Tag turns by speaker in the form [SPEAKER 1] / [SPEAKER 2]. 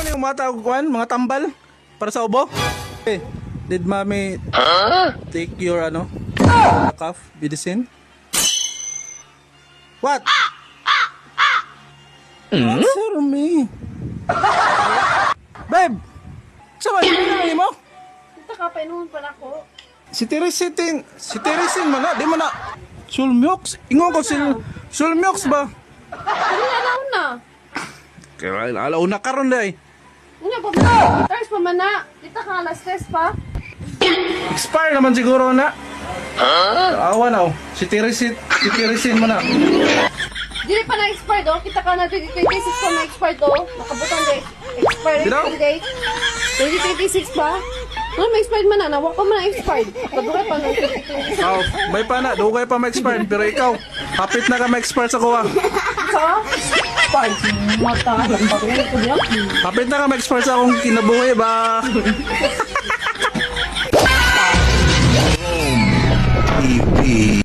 [SPEAKER 1] man yung mga taguan, mga tambal para sa ubo. Okay. Did mommy take your cough medicine? What? Answer me. Babe, saan ba yung mo?
[SPEAKER 2] Ito ka, painuhon pa na ko.
[SPEAKER 1] Si Teresin man na, di man na. Sulmyoks, ingon ko Sulmyoks ba?
[SPEAKER 2] Ano na na?
[SPEAKER 1] Kaya alaw na karon day.
[SPEAKER 2] Ano pa ba? Guitars pa man na. Dito ka, alas 3 pa.
[SPEAKER 1] Expire naman siguro na. Awa na oh. Si Teresin man na.
[SPEAKER 2] Dili pa na-expired oh. Kita ka na 2026 pa na-expired oh. Nakabutan date. Expiration date. 2026 ba? Ano may expired man na? Nawa ko man na-expired. Kadugay pa ng 2026.
[SPEAKER 1] Oh, may pa na, dugay pa ma-expire. Pero ikaw, hapit na ka ma-expire sa kuha.
[SPEAKER 2] Sa? Expired. Mata. Ang bagay ko diyan.
[SPEAKER 1] Hapit na ka ma-expire sa akong kinabuhi ba?